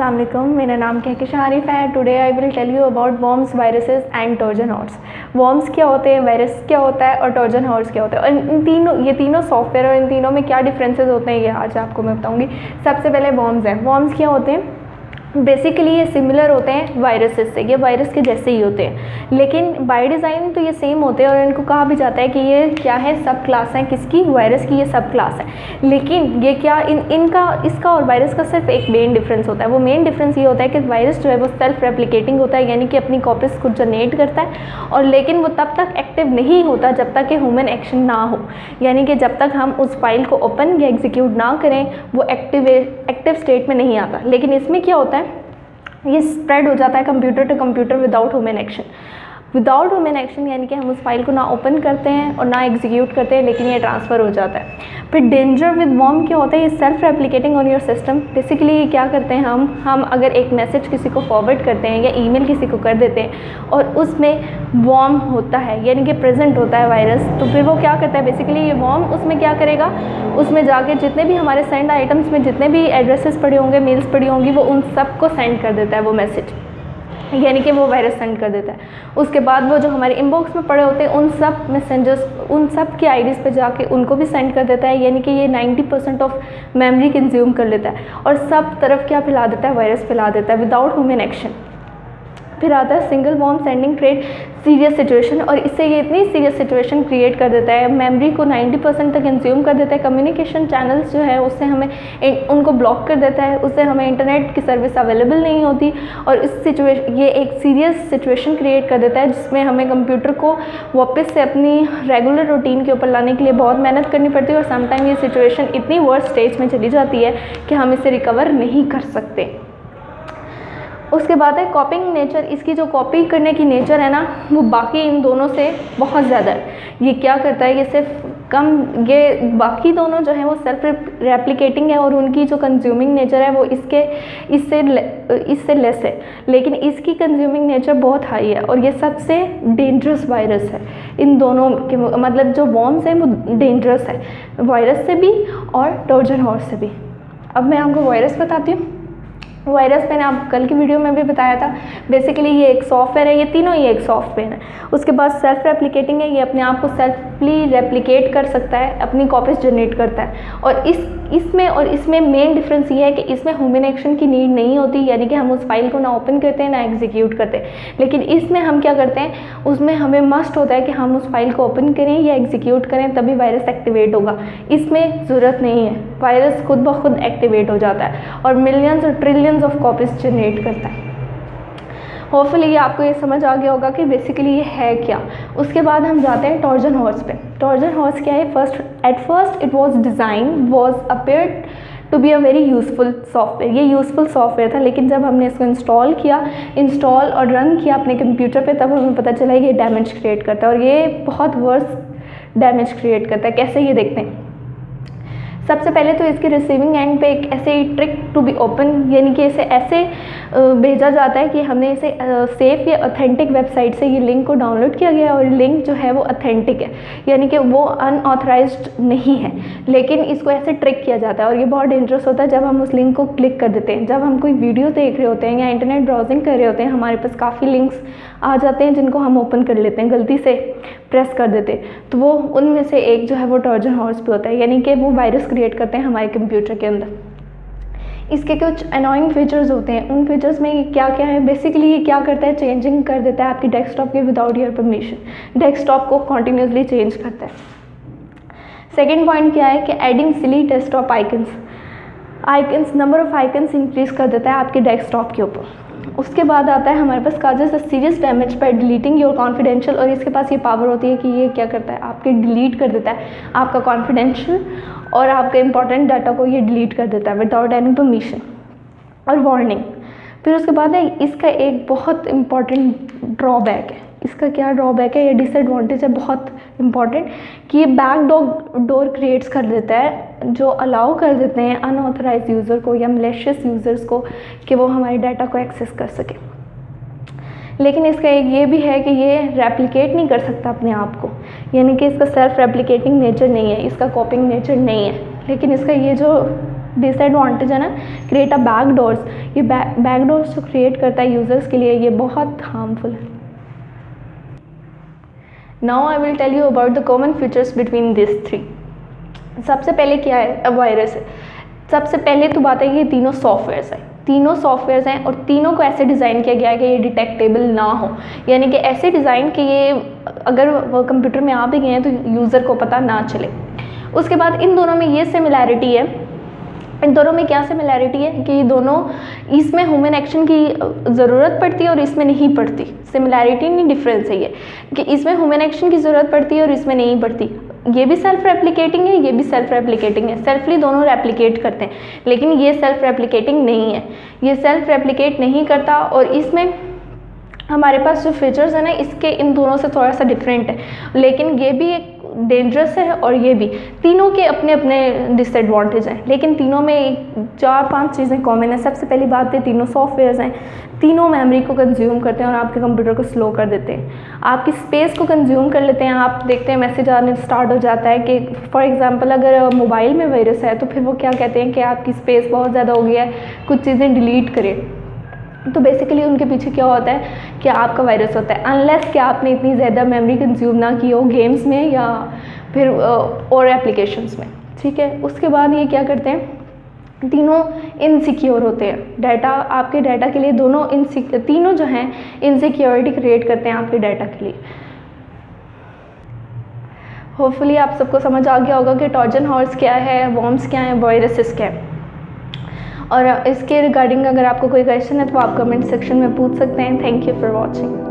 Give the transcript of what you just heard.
अस्सलाम वालेकुम, मेरा नाम कहकशां आरिफ है। Today I will tell you about worms, viruses and Trojan horse. Worms क्या होते हैं, वायरस क्या होता है और ट्रोजन हॉर्स क्या होता है, और ये तीनों सॉफ्टवेयर और इन तीनों में क्या डिफरेंसेस होते हैं ये आज आपको मैं बताऊंगी। सबसे पहले वर्म्स हैं। वर्म्स क्या होते हैं? बेसिकली ये सिमिलर होते हैं वायरसेस से, ये वायरस के जैसे ही होते हैं, लेकिन बाय डिज़ाइन तो ये सेम होते हैं और इनको कहा भी जाता है कि ये क्या है, सब क्लास है किसकी, वायरस की, ये सब क्लास है। लेकिन ये क्या इनका इसका और वायरस का सिर्फ एक मेन डिफरेंस होता है। वो मेन डिफरेंस ये होता है कि वायरस जो है वो सेल्फ रेप्लिकेटिंग होता है, यानी कि अपनी कॉपीज खुद जनरेट करता है, और लेकिन वो तब तक एक्टिव नहीं होता जब तक कि ह्यूमन एक्शन ना हो, यानी कि जब तक हम उस फाइल को ओपन या एग्जीक्यूट ना करें वो एक्टिव स्टेट में नहीं आता। लेकिन इसमें क्या होता है, ये स्प्रेड हो जाता है computer to computer without human action. Without human action यानी कि हम उस फाइल को ना ओपन करते हैं और ना एग्जीक्यूट करते हैं, लेकिन ये ट्रांसफ़र हो जाता है। फिर डेंजर विद वर्म क्या होता है, ये self replicating on your system. Basically ये क्या करते हैं, हम अगर एक मैसेज किसी को फॉरवर्ड करते हैं या ईमेल किसी को कर देते हैं और उसमें वर्म होता है यानी कि प्रेजेंट होता है वायरस, तो फिर वो क्या करता है, बेसिकली ये वर्म उसमें क्या करेगा, उसमें जाके जितने भी हमारे सेंड आइटम्स में जितने भी एड्रेसेस पड़े होंगे, मेल्स पड़ी होंगी, वो उन सबको सेंड कर देता है वो मैसेज, यानी कि वो वायरस सेंड कर देता है। उसके बाद वो जो हमारे इनबॉक्स में पड़े होते हैं उन सब मैसेंजर्स, उन सब की आईडीज़ पे जाके उनको भी सेंड कर देता है, यानी कि ये 90% ऑफ मेमोरी कंज्यूम कर लेता है और सब तरफ क्या फैला देता है, वायरस फैला देता है विदाउट ह्यूमन एक्शन। फिर आता है single worm sending create serious situation, और इससे ये इतनी सीरियस सिचुएशन क्रिएट कर देता है, मेमोरी को 90% तक कंज्यूम कर देता है, कम्युनिकेशन चैनल्स जो है उससे हमें उनको ब्लॉक कर देता है, उससे हमें इंटरनेट की सर्विस अवेलेबल नहीं होती, और ये एक सीरियस सिचुएशन क्रिएट कर देता है जिसमें हमें कंप्यूटर को वापस से अपनी रेगुलर रूटीन के ऊपर लाने के लिए बहुत मेहनत करनी पड़ती है, और समटाइम ये सिचुएशन इतनी वर्स्ट स्टेज में चली जाती है कि हम इसे रिकवर नहीं कर सकते। उसके बाद है कॉपिंग नेचर। इसकी जो कॉपी करने की नेचर है ना, वो बाकी इन दोनों से बहुत ज़्यादा है। ये क्या करता है, ये सिर्फ ये बाकी दोनों जो हैं वो सेल्फ रेप्लिकेटिंग है और उनकी जो कंज्यूमिंग नेचर है वो इससे लेस है, लेकिन इसकी कंज्यूमिंग नेचर बहुत हाई है और ये सबसे डेंजरस वायरस है। इन दोनों के मतलब जो वर्म्स हैं वो डेंजरस है, वायरस से भी और ट्रोजन हॉर्स से भी। अब मैं आपको वायरस बताती हूँ। वायरस मैंने आप कल की वीडियो में भी बताया था। बेसिकली ये एक सॉफ्टवेयर है, ये तीनों ही एक सॉफ्टवेयर है। उसके बाद सेल्फ रेप्लिकेटिंग है, ये अपने आप को सेल्फली रेप्लिकेट कर सकता है, अपनी कॉपीज जनरेट करता है, और इसमें मेन डिफरेंस ये है कि इसमें ह्यूमन एक्शन की नीड नहीं होती, यानी कि हम उस फाइल को ना ओपन करते हैं ना एग्जीक्यूट करते हैं। लेकिन इसमें हम क्या करते हैं, उसमें हमें मस्ट होता है कि हम उस फाइल को ओपन करें या एग्जीक्यूट करें तभी वायरस एक्टिवेट होगा। इसमें ज़रूरत नहीं है, वायरस खुद ब खुद एक्टिवेट हो जाता है और मिलियंस और ट्रिलियंस ऑफ कॉपीज जनरेट करता है। होपफुली ये आपको ये समझ आ गया होगा कि बेसिकली ये है क्या। उसके बाद हम जाते हैं ट्रोजन हॉर्स पे। ट्रोजन हॉर्स क्या है? At first it was appeared to be a very useful software. ये यूज़फुल सॉफ्टवेयर था, लेकिन जब हमने इसको इंस्टॉल और रन किया अपने कंप्यूटर पे, तब हमें पता चला ये डैमेज क्रिएट करता है और ये बहुत वर्स डैमेज क्रिएट करता है। कैसे, ये देखते हैं। सबसे पहले तो इसके रिसीविंग एंड पे एक ऐसे ही ट्रिक टू बी ओपन, यानी कि इसे ऐसे भेजा जाता है कि हमने इसे सेफ या ऑथेंटिक वेबसाइट से ये लिंक को डाउनलोड किया गया और लिंक जो है वो ऑथेंटिक है, यानी कि वो अनऑथराइज्ड नहीं है, लेकिन इसको ऐसे ट्रिक किया जाता है और ये बहुत डेंजरस होता है जब हम उस लिंक को क्लिक कर देते हैं। जब हम कोई वीडियो देख रहे होते हैं या इंटरनेट ब्राउजिंग कर रहे होते हैं, हमारे पास काफ़ी लिंक्स आ जाते हैं जिनको हम ओपन कर लेते हैं, गलती से प्रेस कर देते हैं, तो वो उनमें से एक जो है वो ट्रोजन हॉर्स पे होता है, यानी कि वो वायरस क्रिएट करते हैं हमारे कंप्यूटर के अंदर। इसके कुछ अनोइंग फीचर्स होते हैं। उन फीचर्स में ये क्या क्या है, बेसिकली ये क्या करता है, चेंजिंग कर देता है आपकी डेस्कटॉप के विदाउट योर परमिशन। डेस्कटॉप को कॉन्टीन्यूसली चेंज करता है। सेकेंड पॉइंट क्या है कि adding silly desktop icons number of icons increase कर देता है आपके डेस्कटॉप के ऊपर। उसके बाद आता है हमारे पास causes serious damage by deleting your confidential, और इसके पास ये पावर होती है कि ये क्या करता है, आपके डिलीट कर देता है आपका कॉन्फिडेंशियल और आपके इंपॉर्टेंट डाटा को ये डिलीट कर देता है विदाउट एनी परमिशन और वार्निंग। फिर उसके बाद है इसका एक बहुत इंपॉर्टेंट ड्रॉबैक है। इसका क्या ड्रॉबैक है, ये डिसएडवांटेज है बहुत इंपॉर्टेंट, कि ये बैक डोर क्रिएट्स कर देता है जो अलाउ कर देते हैं अनऑथराइज यूज़र को या मलेशियस यूज़र्स को कि वो हमारे डाटा को एक्सेस कर सके। लेकिन इसका एक ये भी है कि ये रेप्लिकेट नहीं कर सकता अपने आप को, यानी कि इसका सेल्फ रेप्लिकेटिंग नेचर नहीं है, इसका कॉपिंग नेचर नहीं है। लेकिन इसका ये जो डिसएडवांटेज है ना, क्रिएट अ बैकडोर्स, ये बैकडोर्स जो क्रिएट करता है यूज़र्स के लिए, ये बहुत हार्मफुल है। Now I will tell you about the common features between this three. सबसे पहले क्या है, वायरस है। सबसे पहले तो बात है कि ये तीनों सॉफ्टवेयर्स हैं, तीनों सॉफ्टवेयर्स हैं और तीनों को ऐसे डिज़ाइन किया गया है कि ये डिटेक्टेबल ना हो, यानी कि ऐसे डिज़ाइन कि ये अगर वो कंप्यूटर में आ भी गए हैं तो यूज़र को पता ना चले। उसके बाद इन दोनों में ये सिमिलैरिटी है, इन दोनों में क्या सिमिलैरिटी है कि दोनों, इसमें ह्यूमन एक्शन की ज़रूरत पड़ती है और इसमें नहीं पड़ती। सिमिलैरिटी नहीं, डिफरेंस है ये कि इसमें ह्यूमन एक्शन की ज़रूरत पड़ती है और इसमें नहीं पड़ती। ये भी सेल्फ रेप्लिकेटिंग है, ये भी सेल्फ रेप्लिकेटिंग है, सेल्फली दोनों रेप्लिकेट करते हैं, लेकिन ये सेल्फ रेप्लिकेटिंग नहीं है, ये सेल्फ रेप्लिकेट नहीं करता। और इसमें हमारे पास जो फीचर्स है ना, इसके इन दोनों से थोड़ा सा डिफरेंट है, लेकिन ये भी एक डेंजरस है और ये भी, तीनों के अपने अपने डिसएडवांटेज हैं, लेकिन तीनों में 4-5 चीज़ें कॉमन है। सबसे पहली बात है, तीनों सॉफ्टवेयर्स हैं, तीनों मेमोरी को कंज्यूम करते हैं और आपके कंप्यूटर को स्लो कर देते हैं, आपकी स्पेस को कंज्यूम कर लेते हैं। आप देखते हैं मैसेज आने स्टार्ट हो जाता है कि फॉर एग्जांपल अगर मोबाइल में वायरस है तो फिर वो क्या कहते हैं कि आपकी स्पेस बहुत ज़्यादा हो गई है, कुछ चीज़ें डिलीट करें। तो बेसिकली उनके पीछे क्या होता है कि आपका वायरस होता है, अनलेस कि आपने इतनी ज़्यादा मेमोरी कंज्यूम ना की हो गेम्स में या फिर और एप्लीकेशंस में, ठीक है। उसके बाद ये क्या करते हैं, तीनों इनसिक्योर होते हैं, डाटा, आपके डाटा के लिए दोनों तीनों जो हैं इनसिक्योरिटी क्रिएट करते हैं आपके डाटा के लिए। होपफुली आप सबको समझ आ गया होगा कि ट्रोजन हॉर्स क्या है, वॉर्म्स क्या है, वायरसेस क्या है। और इसके रिगार्डिंग अगर आपको कोई क्वेश्चन है तो आप कमेंट सेक्शन में पूछ सकते हैं। Thank you for watching.